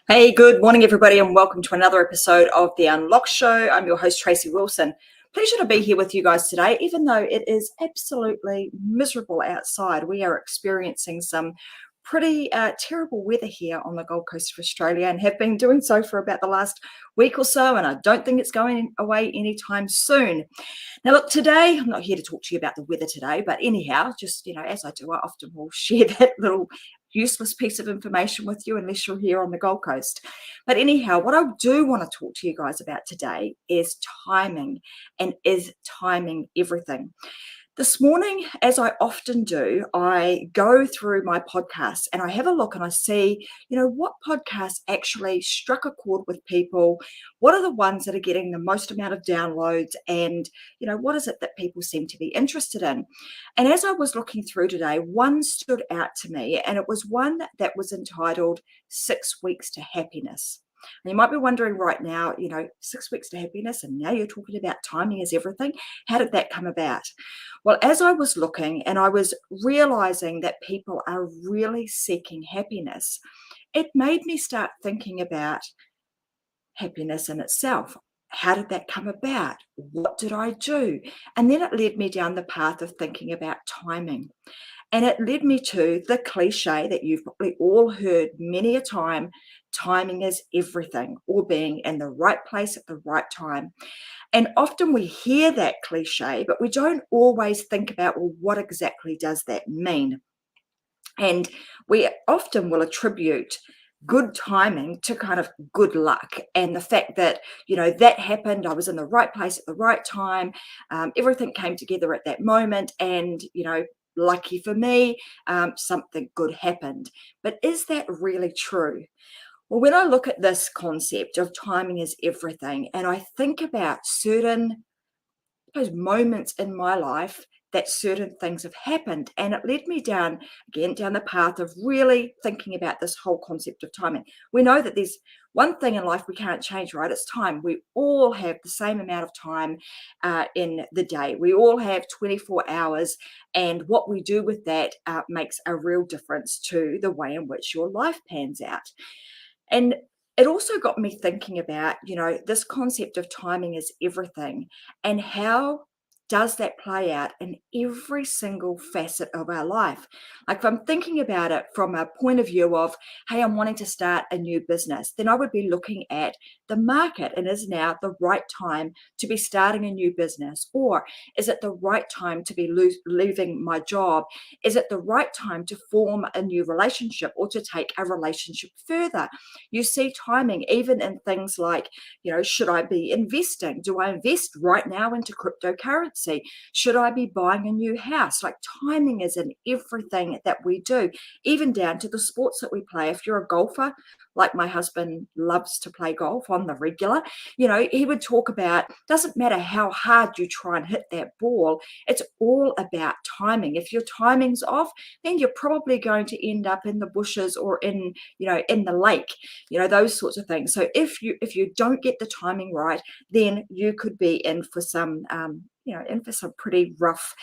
Hey, good morning, everybody, and welcome to another episode of The Unlock Show. I'm your host, Tracy Wilson. Pleasure to be here with you guys today, even though it is absolutely miserable outside. We are experiencing some pretty terrible weather here on the Gold Coast of Australia and have been doing so for about the last week or so, and I don't think it's going away anytime soon. Now, look, today, I'm not here to talk to you about the weather today, but anyhow, just, as I do, I often will share that little useless piece of information with you unless you're here on the Gold Coast. But anyhow, what I do want to talk to you guys about today is timing, and is timing everything? This morning, as I often do, I go through my podcasts and I have a look and I see, what podcasts actually struck a chord with people. What are the ones that are getting the most amount of downloads? And, what is it that people seem to be interested in? And as I was looking through today, one stood out to me, and it was one that was entitled 6 Weeks to Happiness. And you might be wondering right now, 6 weeks to happiness, and now you're talking about timing is everything. How did that come about? Well, as I was looking and I was realizing that people are really seeking happiness, it made me start thinking about happiness in itself. How did that come about? What did I do? And then it led me down the path of thinking about timing. And it led me to the cliche that you've probably all heard many a time: timing is everything, or being in the right place at the right time. And often we hear that cliche, but we don't always think about, well, what exactly does that mean? And we often will attribute good timing to kind of good luck, and the fact that, that happened, I was in the right place at the right time, everything came together at that moment, and, lucky for me, something good happened. But is that really true? Well, when I look at this concept of timing is everything, and I think about certain those moments in my life that certain things have happened, and it led me down the path of really thinking about this whole concept of timing. We know that there's one thing in life we can't change, right? It's time. We all have the same amount of time in the day. We all have 24 hours, and what we do with that makes a real difference to the way in which your life pans out. And it also got me thinking about, this concept of timing is everything, and how does that play out in every single facet of our life? Like, if I'm thinking about it from a point of view of, hey, I'm wanting to start a new business, then I would be looking at the market, and is now the right time to be starting a new business? Or is it the right time to be leaving my job? Is it the right time to form a new relationship or to take a relationship further? You see timing even in things like, should I be investing? Do I invest right now into cryptocurrency? Should I be buying a new house? Like, timing is in everything that we do, even down to the sports that we play. If you're a golfer, like my husband loves to play golf on the regular, he would talk about, doesn't matter how hard you try and hit that ball, it's all about timing. If your timing's off, then you're probably going to end up in the bushes or in the lake, those sorts of things. So if you don't get the timing right, then you could be in for some pretty rough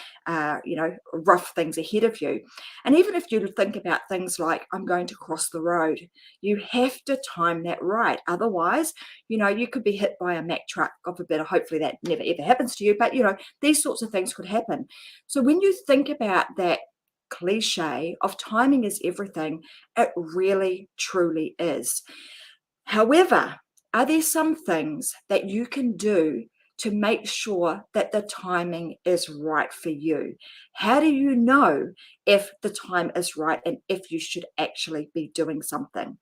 things ahead of you. And even if you think about things like, I'm going to cross the road, you have to time that right. Otherwise, you could be hit by a Mack truck. God forbid, hopefully that never ever happens to you, but these sorts of things could happen. So when you think about that cliche of timing is everything, it really truly is. However, are there some things that you can do to make sure that the timing is right for you? How do you know if the time is right and if you should actually be doing something?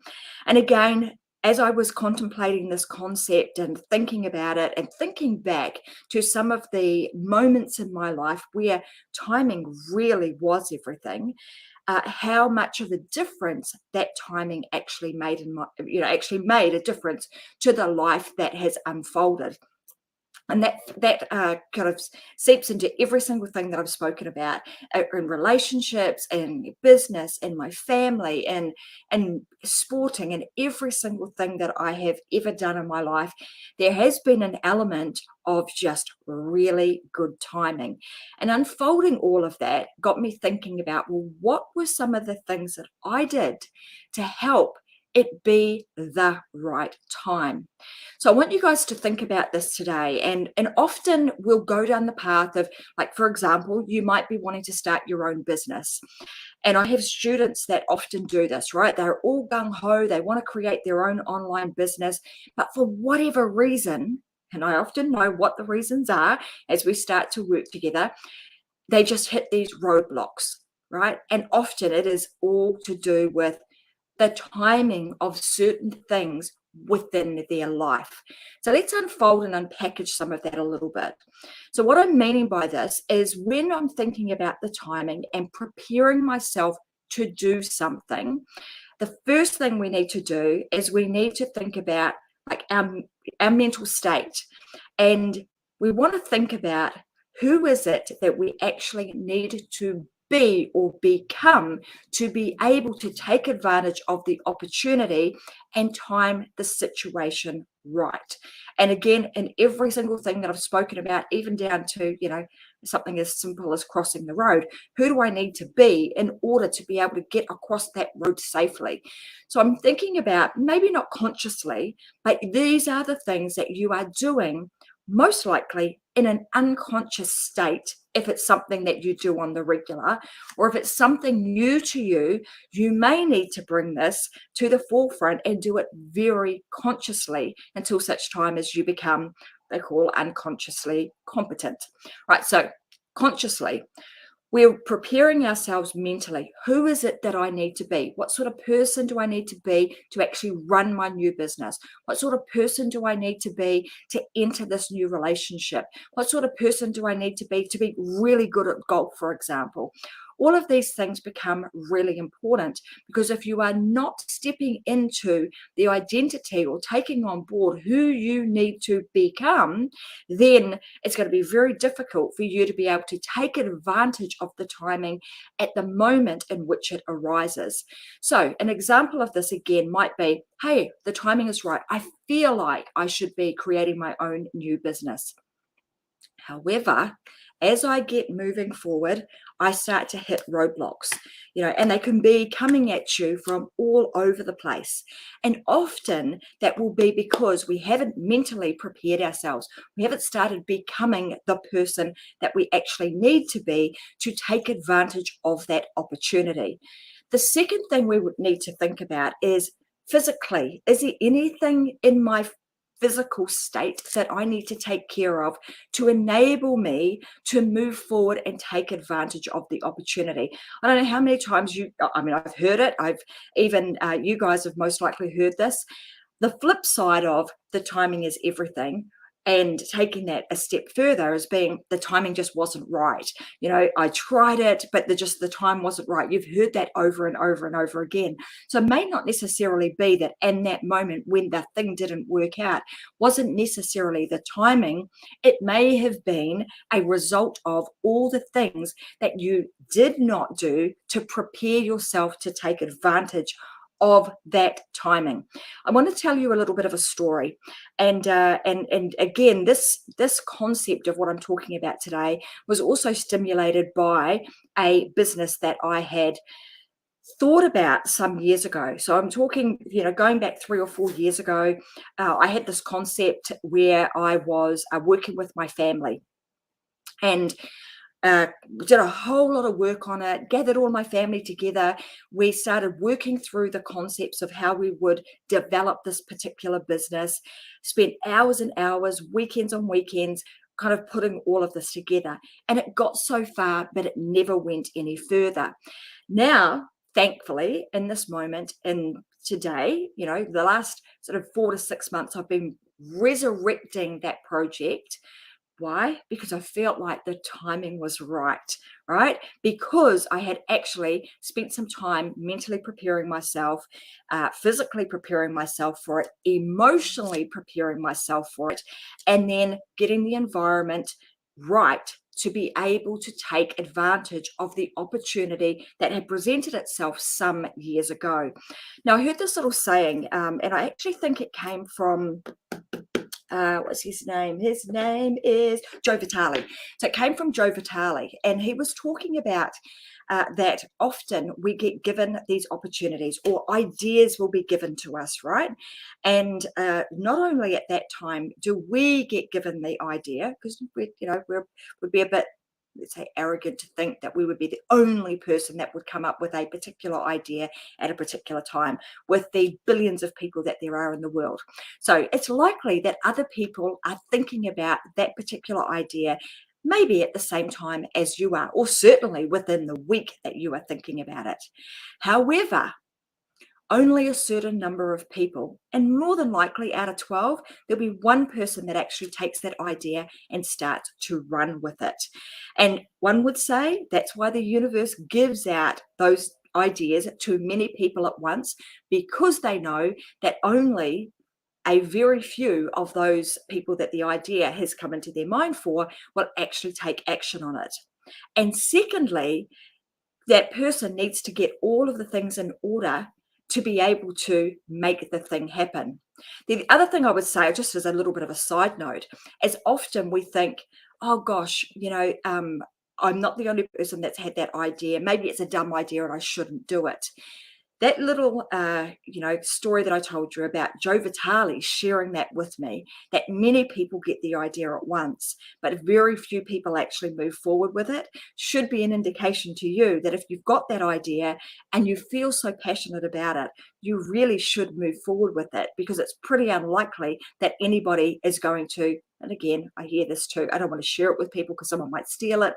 And again, as I was contemplating this concept and thinking about it and thinking back to some of the moments in my life where timing really was everything, how much of a difference that timing actually made actually made a difference to the life that has unfolded. And that kind of seeps into every single thing that I've spoken about in relationships and business and my family and sporting, and every single thing that I have ever done in my life. There has been an element of just really good timing. And unfolding all of that got me thinking about, well, what were some of the things that I did to help it be the right time. So I want you guys to think about this today. And often we'll go down the path of, like, for example, you might be wanting to start your own business. And I have students that often do this, right? They're all gung-ho. They want to create their own online business. But for whatever reason, and I often know what the reasons are as we start to work together, they just hit these roadblocks, right? And often it is all to do with the timing of certain things within their life. So let's unfold and unpackage some of that a little bit. So what I'm meaning by this is when I'm thinking about the timing and preparing myself to do something, the first thing we need to do is we need to think about like our mental state. And we want to think about who is it that we actually need to be or become to be able to take advantage of the opportunity and time the situation right. And again, in every single thing that I've spoken about, even down to, something as simple as crossing the road, who do I need to be in order to be able to get across that road safely? So I'm thinking about, maybe not consciously, but these are the things that you are doing most likely in an unconscious state. If it's something that you do on the regular, or if it's something new to you, you may need to bring this to the forefront and do it very consciously until such time as you become, they call, unconsciously competent. Right, so consciously, we're preparing ourselves mentally. Who is it that I need to be? What sort of person do I need to be to actually run my new business? What sort of person do I need to be to enter this new relationship? What sort of person do I need to be really good at golf, for example? All of these things become really important because if you are not stepping into the identity or taking on board who you need to become, then it's going to be very difficult for you to be able to take advantage of the timing at the moment in which it arises. So an example of this again might be, hey, the timing is right. I feel like I should be creating my own new business. However, as I get moving forward, I start to hit roadblocks, and they can be coming at you from all over the place. And often that will be because we haven't mentally prepared ourselves. We haven't started becoming the person that we actually need to be to take advantage of that opportunity. The second thing we would need to think about is physically, is there anything in my physical state that I need to take care of to enable me to move forward and take advantage of the opportunity? I don't know how many times I've heard it. I've even, you guys have most likely heard this. The flip side of the timing is everything, and taking that a step further as being the timing just wasn't right. I tried it, but the time wasn't right. You've heard that over and over and over again. So it may not necessarily be that in that moment when the thing didn't work out wasn't necessarily the timing. It may have been a result of all the things that you did not do to prepare yourself to take advantage of that timing. I want to tell you a little bit of a story, and again, this concept of what I'm talking about today was also stimulated by a business that I had thought about some years ago. So I'm talking, going back 3 or 4 years ago. I had this concept where I was working with my family, and did a whole lot of work on it, gathered all my family together. We started working through the concepts of how we would develop this particular business, spent hours and hours, weekends on weekends, kind of putting all of this together. And it got so far, but it never went any further. Now, thankfully, in this moment, in today, the last sort of 4 to 6 months, I've been resurrecting that project. Why? Because I felt like the timing was right? Because I had actually spent some time mentally preparing myself, physically preparing myself for it, emotionally preparing myself for it, and then getting the environment right to be able to take advantage of the opportunity that had presented itself some years ago. Now, I heard this little saying, and I actually think it came from what's his name? His name is Joe Vitale. So it came from Joe Vitale, and he was talking about that often we get given these opportunities, or ideas will be given to us, right? And not only at that time do we get given the idea, because would be a bit, let's say, arrogant to think that we would be the only person that would come up with a particular idea at a particular time with the billions of people that there are in the world. So it's likely that other people are thinking about that particular idea maybe at the same time as you are, or certainly within the week that you are thinking about it. However, only a certain number of people, and more than likely out of 12, there'll be one person that actually takes that idea and starts to run with it. And one would say that's why the universe gives out those ideas to many people at once, because they know that only a very few of those people that the idea has come into their mind for will actually take action on it. And secondly, that person needs to get all of the things in order to be able to make the thing happen. The other thing I would say, just as a little bit of a side note, is often we think, oh gosh, I'm not the only person that's had that idea. Maybe it's a dumb idea and I shouldn't do it. That little, story that I told you about Joe Vitale sharing that with me, that many people get the idea at once, but very few people actually move forward with it, should be an indication to you that if you've got that idea and you feel so passionate about it, you really should move forward with it, because it's pretty unlikely that anybody is going to, and again, I hear this too, I don't want to share it with people because someone might steal it.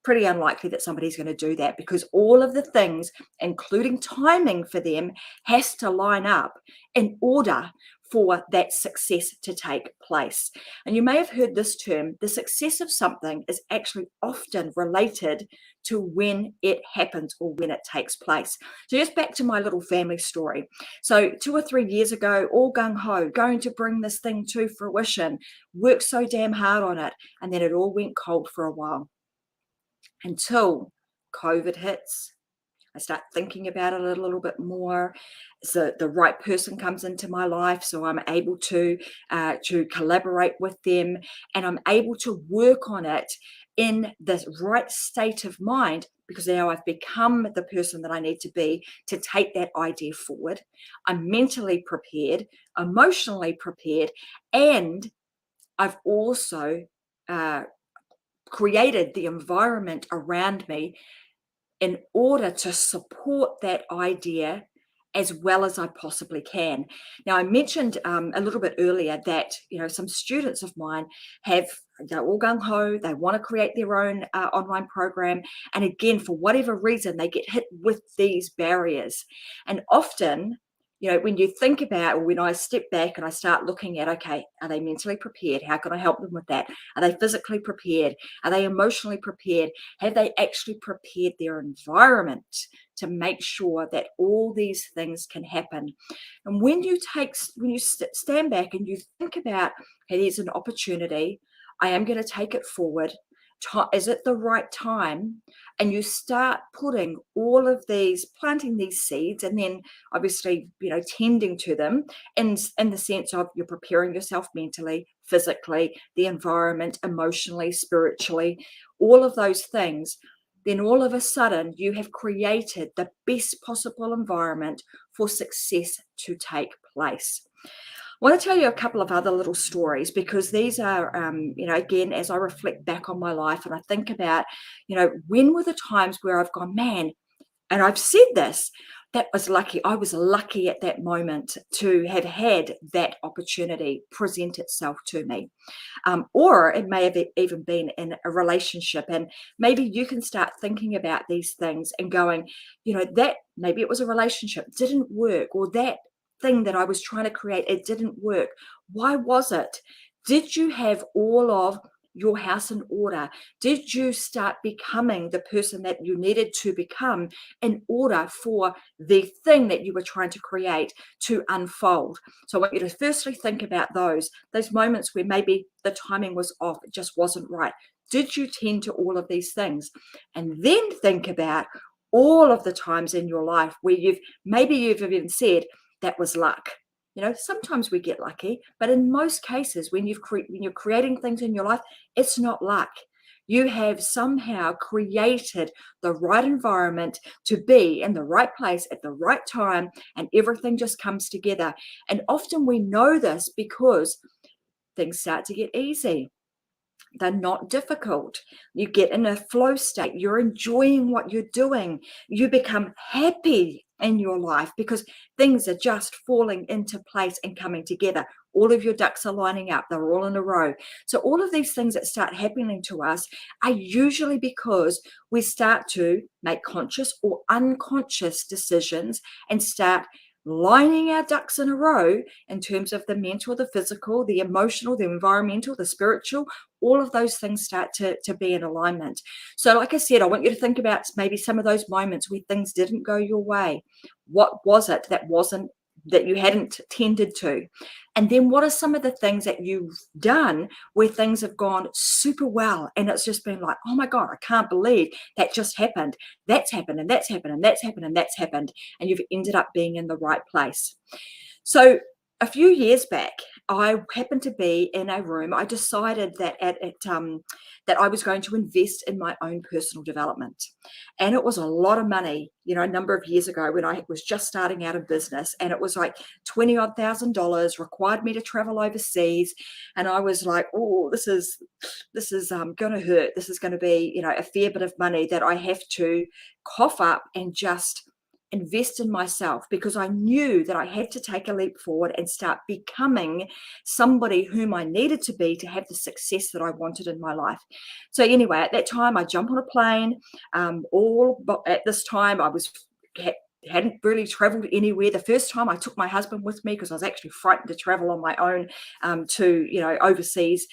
Pretty unlikely that somebody's going to do that, because all of the things, including timing for them, has to line up in order for that success to take place. And you may have heard this term, the success of something is actually often related to when it happens or when it takes place. So just back to my little family story. So 2 or 3 years ago, all gung-ho, going to bring this thing to fruition, worked so damn hard on it, and then it all went cold for a while. Until COVID hits, I start thinking about it a little bit more. So the right person comes into my life, so I'm able to collaborate with them, and I'm able to work on it in the right state of mind, because now I've become the person that I need to be to take that idea forward. I'm mentally prepared, emotionally prepared, and I've also created the environment around me in order to support that idea as well as I possibly can. Now, I mentioned a little bit earlier that some students of mine they're all gung ho. They want to create their own online program, and again, for whatever reason, they get hit with these barriers. And often, when you think about, or when I step back and I start looking at, okay, are they mentally prepared? How can I help them with that? Are they physically prepared? Are they emotionally prepared? Have they actually prepared their environment to make sure that all these things can happen? And when you stand back and you think about, hey, there's an opportunity, I am going to take it forward. Is it the right time? And you start putting planting these seeds, and then obviously, tending to them in the sense of you're preparing yourself mentally, physically, the environment, emotionally, spiritually, all of those things. Then all of a sudden you have created the best possible environment for success to take place. I want to tell you a couple of other little stories, because these are, again, as I reflect back on my life and I think about, when were the times where I've gone, man, and I've said this, that was lucky. I was lucky at that moment to have had that opportunity present itself to me. Or it may have even been in a relationship. And maybe you can start thinking about these things and going, that maybe it was a relationship, didn't work, or that thing that I was trying to create, it didn't work. Why was it? Did you have all of your house in order? Did you start becoming the person that you needed to become in order for the thing that you were trying to create to unfold? So I want you to firstly think about those moments where maybe the timing was off, it just wasn't right. Did you tend to all of these things? And then think about all of the times in your life where you've even said, that was luck. Sometimes we get lucky, but in most cases, when you're creating things in your life, it's not luck. You have somehow created the right environment to be in the right place at the right time, and everything just comes together. And often we know this because things start to get easy. They're not difficult. You get in a flow state. You're enjoying what you're doing. You become happy in your life because things are just falling into place and coming together. All of your ducks are lining up. They're all in a row. So all of these things that start happening to us are usually because we start to make conscious or unconscious decisions and start lining our ducks in a row in terms of the mental, the physical, the emotional, the environmental, the spiritual. All of those things start to be in alignment. So like I said, I want you to think about maybe some of those moments where things didn't go your way. What was it that you hadn't tended to? And then what are some of the things that you've done where things have gone super well, and it's just been like, oh my God, I can't believe that just happened. That's happened, and that's happened, and that's happened, and that's happened. And you've ended up being in the right place. So a few years back, I happened to be in a room. I decided that that I was going to invest in my own personal development, and it was a lot of money. A number of years ago when I was just starting out in business, and it was like $20,000 required me to travel overseas, and I was like, oh, this is going to hurt. This is going to be a fair bit of money that I have to cough up and just invest in myself, because I knew that I had to take a leap forward and start becoming somebody whom I needed to be to have the success that I wanted in my life. So anyway, at that time, I jumped on a plane. But at this time, hadn't really traveled anywhere. The first time I took my husband with me because I was actually frightened to travel on my own to overseas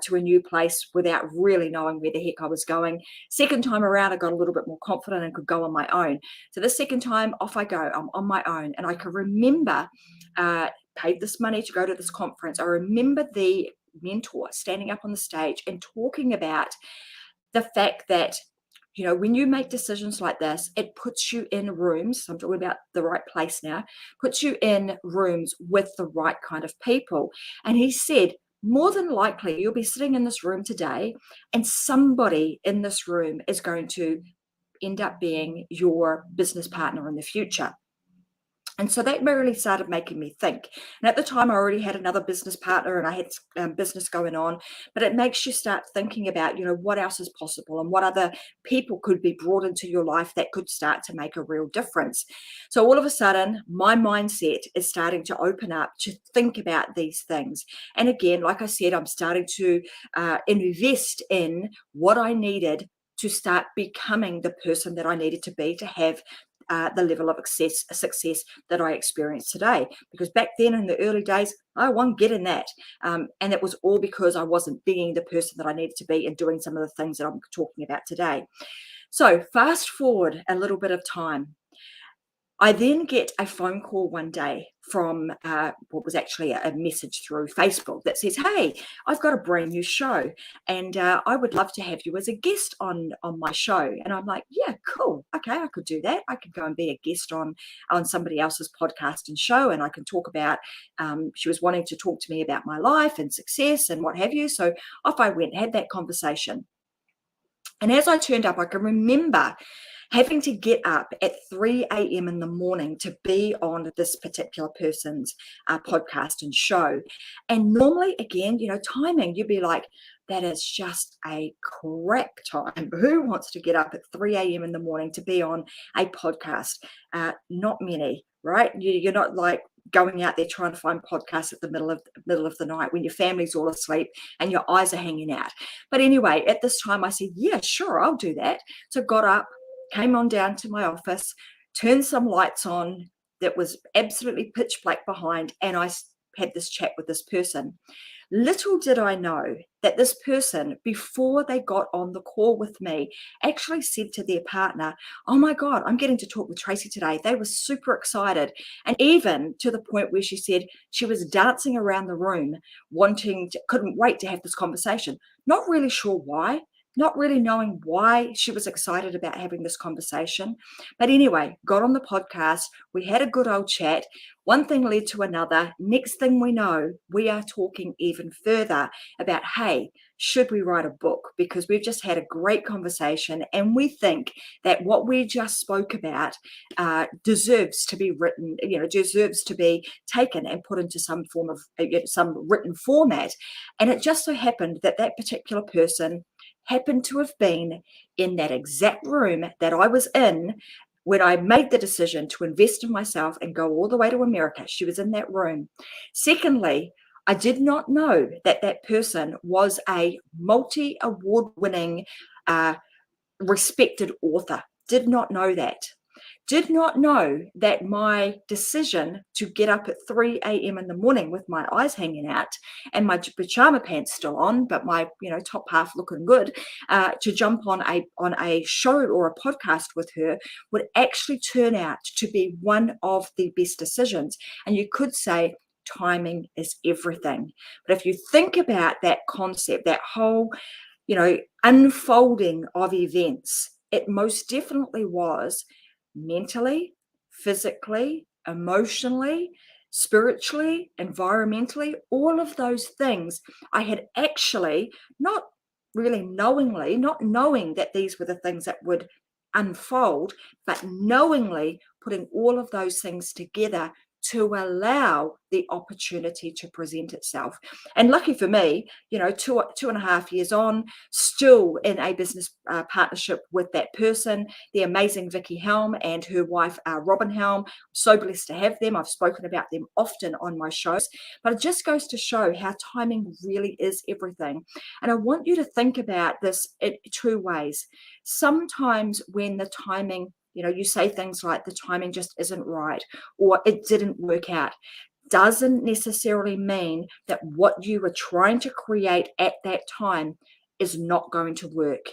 to a new place without really knowing where the heck I was going. Second time around, I got a little bit more confident and could go on my own. So the second time, off I go. I'm on my own, and I can remember paid this money to go to this conference. I remember the mentor standing up on the stage and talking about the fact that when you make decisions like this, it puts you in rooms. I'm talking about the right place now, puts you in rooms with the right kind of people. And he said, more than likely, you'll be sitting in this room today, and somebody in this room is going to end up being your business partner in the future. And so that really started making me think. And at the time, I already had another business partner and I had business going on. But it makes you start thinking about, what else is possible and what other people could be brought into your life that could start to make a real difference. So all of a sudden, my mindset is starting to open up to think about these things. And again, like I said, I'm starting to invest in what I needed to start becoming the person that I needed to be to have the level of success that I experience today. Because back then in the early days, I wasn't getting that. And it was all because I wasn't being the person that I needed to be and doing some of the things that I'm talking about today. So fast forward a little bit of time. I then get a phone call one day from what was actually a message through Facebook that says, hey, I've got a brand new show, and I would love to have you as a guest on my show. And I'm like, yeah, cool. Okay, I could do that. I could go and be a guest on somebody else's podcast and show, and I can talk about, she was wanting to talk to me about my life and success and what have you. So off I went, had that conversation. And as I turned up, I can remember having to get up at 3 a.m. in the morning to be on this particular person's podcast and show. And normally, again, timing, you'd be like, that is just a crap time. Who wants to get up at 3 a.m. in the morning to be on a podcast? Not many, right? You're not like going out there trying to find podcasts at the middle of the night when your family's all asleep and your eyes are hanging out. But anyway, at this time I said, yeah, sure, I'll do that. So got up, came on down to my office, turned some lights on that was absolutely pitch black behind, and I had this chat with this person. Little did I know that this person, before they got on the call with me, actually said to their partner, oh my God, I'm getting to talk with Tracy today. They were super excited. And even to the point where she said she was dancing around the room, couldn't wait to have this conversation. Not really sure why, not really knowing why she was excited about having this conversation. But anyway, got on the podcast. We had a good old chat. One thing led to another. Next thing we know, we are talking even further about, hey, should we write a book? Because we've just had a great conversation and we think that what we just spoke about deserves to be written, deserves to be taken and put into some form of some written format. And it just so happened that that particular person happened to have been in that exact room that I was in when I made the decision to invest in myself and go all the way to America. She was in that room. Secondly, I did not know that that person was a multi-award winning, respected author. Did not know that. Did not know that my decision to get up at 3 a.m. in the morning with my eyes hanging out and my pajama pants still on, but my top half looking good, to jump on a show or a podcast with her would actually turn out to be one of the best decisions. And you could say timing is everything. But if you think about that concept, that whole unfolding of events, it most definitely was mentally, physically, emotionally, spiritually, environmentally, all of those things. I had actually not really knowingly, not knowing that these were the things that would unfold, but knowingly putting all of those things together to allow the opportunity to present itself. And lucky for me, 2.5 years on, still in a business partnership with that person, the amazing Vicky Helm and her wife, Robin Helm. So blessed to have them. I've spoken about them often on my shows, but it just goes to show how timing really is everything. And I want you to think about this in two ways. Sometimes when the timing, you say things like the timing just isn't right or it didn't work out, doesn't necessarily mean that what you were trying to create at that time is not going to work.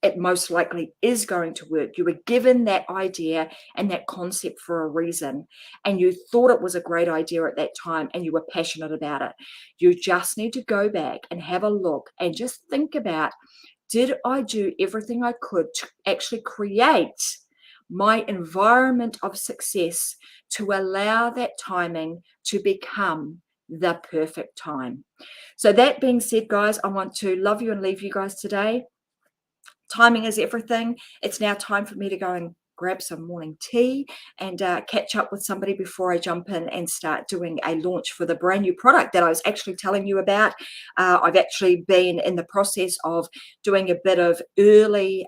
It most likely is going to work. You were given that idea and that concept for a reason, and you thought it was a great idea at that time and you were passionate about it. You just need to go back and have a look and just think about, did I do everything I could to actually create my environment of success to allow that timing to become the perfect time? So that being said, guys, I want to love you and leave you guys today. Timing is everything. It's now time for me to go and grab some morning tea and catch up with somebody before I jump in and start doing a launch for the brand new product that I was actually telling you about. I've actually been in the process of doing a bit of early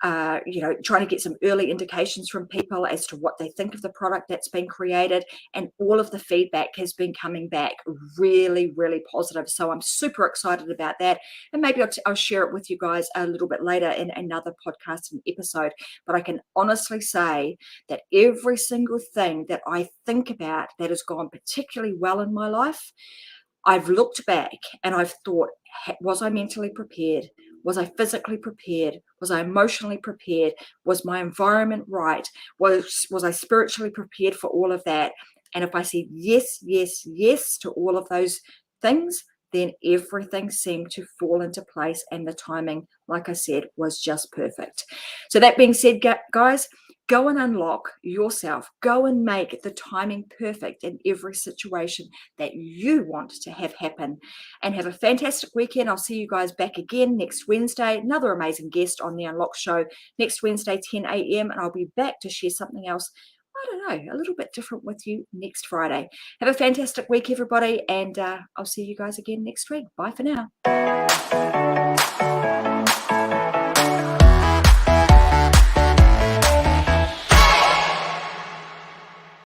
trying to get some early indications from people as to what they think of the product that's been created. And all of the feedback has been coming back really, really positive. So I'm super excited about that. And maybe I'll share it with you guys a little bit later in another podcast and episode. But I can honestly say that every single thing that I think about that has gone particularly well in my life, I've looked back and I've thought, was I mentally prepared? Was I physically prepared? Was I emotionally prepared? Was my environment right? Was I spiritually prepared for all of that? And if I said yes, yes, yes to all of those things, then everything seemed to fall into place. And the timing, like I said, was just perfect. So that being said, guys, go and unlock yourself. Go and make the timing perfect in every situation that you want to have happen. And have a fantastic weekend. I'll see you guys back again next Wednesday. Another amazing guest on the Unlock Show next Wednesday, 10 a.m. And I'll be back to share something else, I don't know, a little bit different with you next Friday. Have a fantastic week, everybody. And I'll see you guys again next week. Bye for now.